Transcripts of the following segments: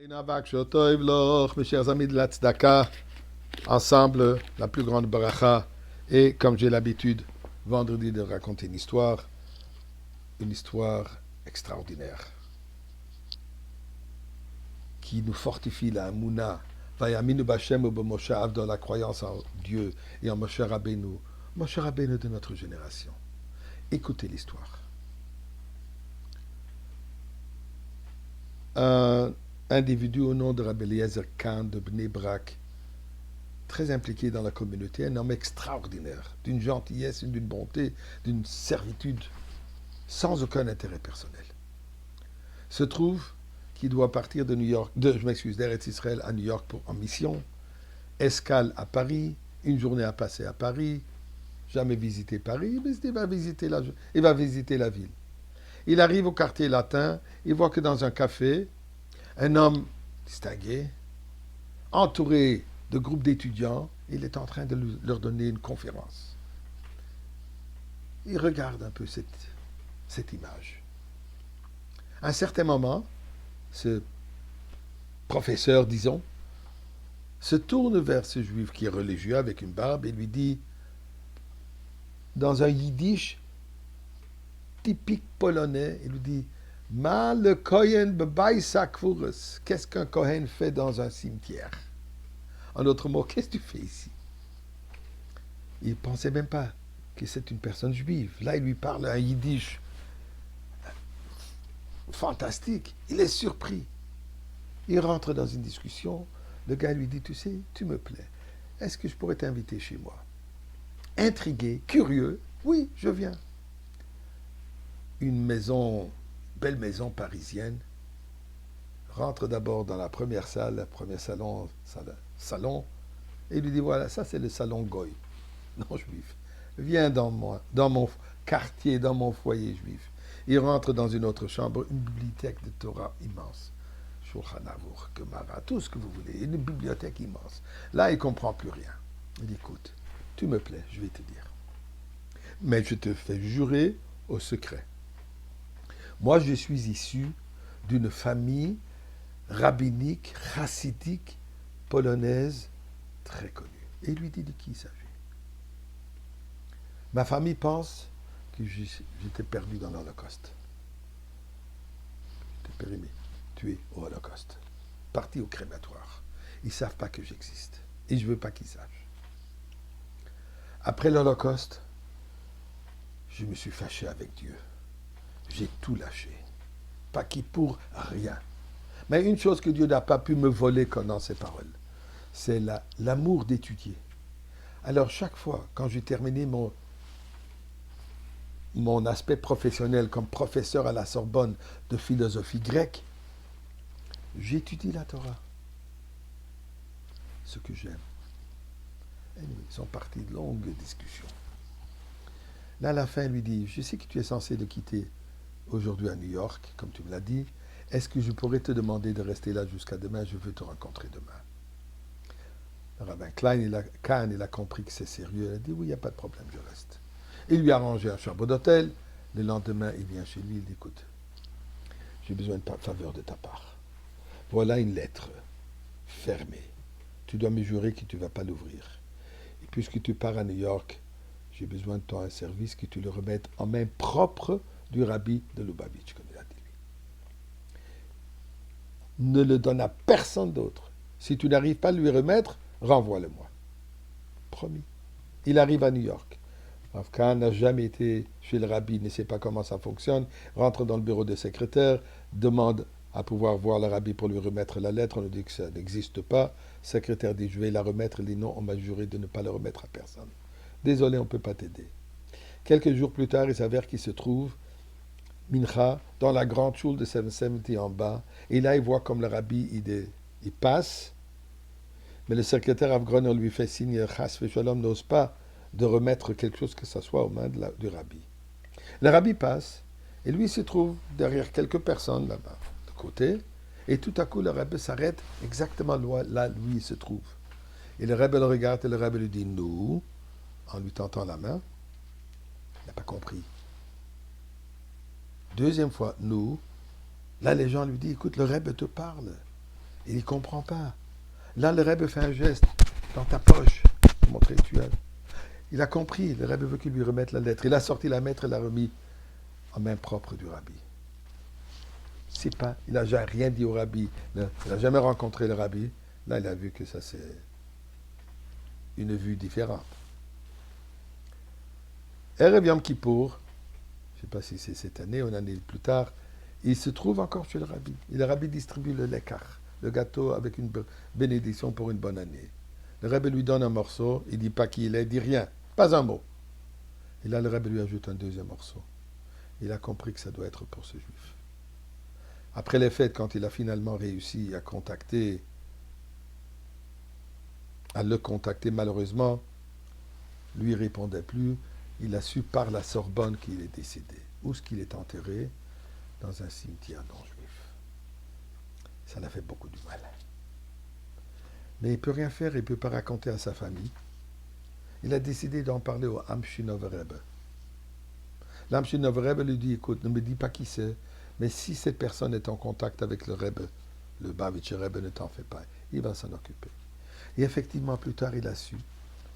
Mes chers amis de la Tzedaka, ensemble, la plus grande bracha, et comme j'ai l'habitude, vendredi, de raconter une histoire extraordinaire, qui nous fortifie la Mouna, Vayaminu Bashem ou B'Moshav, dans la croyance en Dieu et en Moshe Rabbeinu de notre génération. Écoutez l'histoire. Un individu au nom de Rabbi Eliezer Khan de Bnei Brak, très impliqué dans la communauté, un homme extraordinaire, d'une gentillesse, d'une bonté, d'une servitude, sans aucun intérêt personnel. Se trouve qu'il doit partir de New York, d'Eretz Israël à New York en mission, escale à Paris, une journée à passer à Paris, jamais visité Paris, mais il va visiter la ville. Il arrive au quartier latin, il voit que dans un café, un homme distingué, entouré de groupes d'étudiants, il est en train de leur donner une conférence. Il regarde un peu cette image. À un certain moment, ce professeur, disons, se tourne vers ce juif qui est religieux avec une barbe et lui dit, dans un yiddish typique polonais, il lui dit, Ma le Kohen bebaïsakvurus. Qu'est-ce qu'un Kohen fait dans un cimetière? En d'autres mots, qu'est-ce que tu fais ici? Il ne pensait même pas que c'est une personne juive. Là, il lui parle un yiddish fantastique. Il est surpris. Il rentre dans une discussion. Le gars lui dit, tu sais, tu me plais. Est-ce que je pourrais t'inviter chez moi? Intrigué, curieux, oui, je viens. Une maison, belle maison parisienne, rentre d'abord dans la première salle, le premier salon, et il lui dit, voilà, ça c'est le salon Goy, non juif. Viens dans mon quartier, dans mon foyer juif. Il rentre dans une autre chambre, une bibliothèque de Torah immense. Shulchan Aruch, Gemara, tout ce que vous voulez, une bibliothèque immense. Là, il ne comprend plus rien. Il dit, écoute, tu me plais, je vais te dire. Mais je te fais jurer au secret. Moi, je suis issu d'une famille rabbinique, chassidique, polonaise, très connue. Et il lui dit de qui il s'agit. Ma famille pense que j'étais perdu dans l'Holocauste. J'étais périmé, tué au Holocauste, parti au crématoire. Ils ne savent pas que j'existe. Et je ne veux pas qu'ils sachent. Après l'Holocauste, je me suis fâché avec Dieu. J'ai tout lâché. Pas qui pour rien. Mais une chose que Dieu n'a pas pu me voler dans ses paroles, c'est l'amour d'étudier. Alors chaque fois, quand j'ai terminé mon aspect professionnel comme professeur à la Sorbonne de philosophie grecque, j'étudie la Torah. Ce que j'aime. Anyway, ils sont partis de longues discussions. Là, à la fin, il lui dit, je sais que tu es censé le quitter aujourd'hui à New York, comme tu me l'as dit. Est-ce que je pourrais te demander de rester là jusqu'à demain? Je veux te rencontrer demain. Le rabbin Kahn, il a compris que c'est sérieux. Il a dit, oui, il n'y a pas de problème, je reste. Il lui a arrangé un chambre d'hôtel. Le lendemain, il vient chez lui, il dit, écoute, j'ai besoin de faveur de ta part. Voilà une lettre fermée. Tu dois me jurer que tu ne vas pas l'ouvrir. Et puisque tu pars à New York, j'ai besoin de toi un service, que tu le remettes en main propre du rabbi de Lubavitch, comme il a dit lui. Ne le donne à personne d'autre. Si tu n'arrives pas à lui remettre, renvoie-le-moi. Promis. Il arrive à New York. Rav Kahn n'a jamais été chez le rabbi, ne sait pas comment ça fonctionne, rentre dans le bureau des secrétaires, demande à pouvoir voir le rabbi pour lui remettre la lettre, on lui dit que ça n'existe pas. Le secrétaire dit, je vais la remettre, il dit non, on m'a juré de ne pas la remettre à personne. Désolé, on ne peut pas t'aider. Quelques jours plus tard, il s'avère qu'il se trouve Mincha, dans la grande choule de 770 en bas. Et là, il voit comme le rabbi, il passe. Mais le secrétaire Avgroner lui fait signe, Chas Veshalom n'ose pas de remettre quelque chose que ce soit aux mains du rabbi. Le rabbi passe, et lui se trouve derrière quelques personnes là-bas, de côté. Et tout à coup, le rabbi s'arrête exactement là où il se trouve. Et le rabbi le regarde, et le rabbi lui dit, nous, en lui tentant la main. Il n'a pas compris. Deuxième fois, nous. Là, les gens lui disent, écoute, le Rebbe te parle. Il ne comprend pas. Là, le Rebbe fait un geste dans ta poche pour montrer que tu as. Il a compris. Le Rebbe veut qu'il lui remette la lettre. Il a sorti la lettre et l'a remis en main propre du Rabbi. C'est pas, il n'a rien dit au Rabbi. Il n'a jamais rencontré le Rabbi. Là, il a vu que ça, c'est une vue différente. Erev Yom Kippour, je ne sais pas si c'est cette année ou une année plus tard, il se trouve encore chez le Rabbi. Et le Rabbi distribue le lekach, le gâteau avec une bénédiction pour une bonne année. Le Rabbi lui donne un morceau, il ne dit pas qui il est, il ne dit rien, pas un mot. Et là, le Rabbi lui ajoute un deuxième morceau. Il a compris que ça doit être pour ce juif. Après les fêtes, quand il a finalement réussi à le contacter, malheureusement, lui répondait plus. Il a su par la Sorbonne qu'il est décédé. Où est-ce qu'il est enterré? Dans un cimetière non-juif. Ça l'a fait beaucoup de mal. Mais il ne peut rien faire, il ne peut pas raconter à sa famille. Il a décidé d'en parler au Amshinov Rebbe. L'Amshinov Rebbe lui dit, écoute, ne me dis pas qui c'est, mais si cette personne est en contact avec le Rebbe, le Bavitcher Rebbe, ne t'en fais pas, il va s'en occuper. Et effectivement, plus tard, il a su,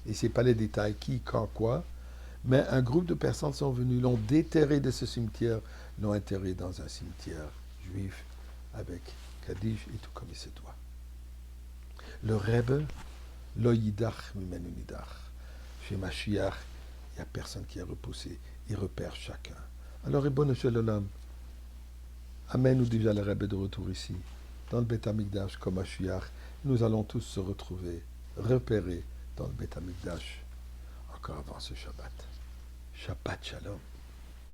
et ce n'est pas les détails, qui, quand, quoi, mais un groupe de personnes sont venues, l'ont déterré de ce cimetière, l'ont enterré dans un cimetière juif avec Kaddish et tout comme il se doit. Le Rebbe, lo yidach mimenu nidach. Chez Mashiach, il n'y a personne qui est repoussé. Il repère chacun. Alors, Ribono Shel Olam, amène-nous déjà le Rebbe de retour ici, dans le Beth Amikdash, comme Mashiach. Nous allons tous se retrouver, repérer dans le Beth Amikdash, encore avant ce Shabbat. Shabbat Shalom.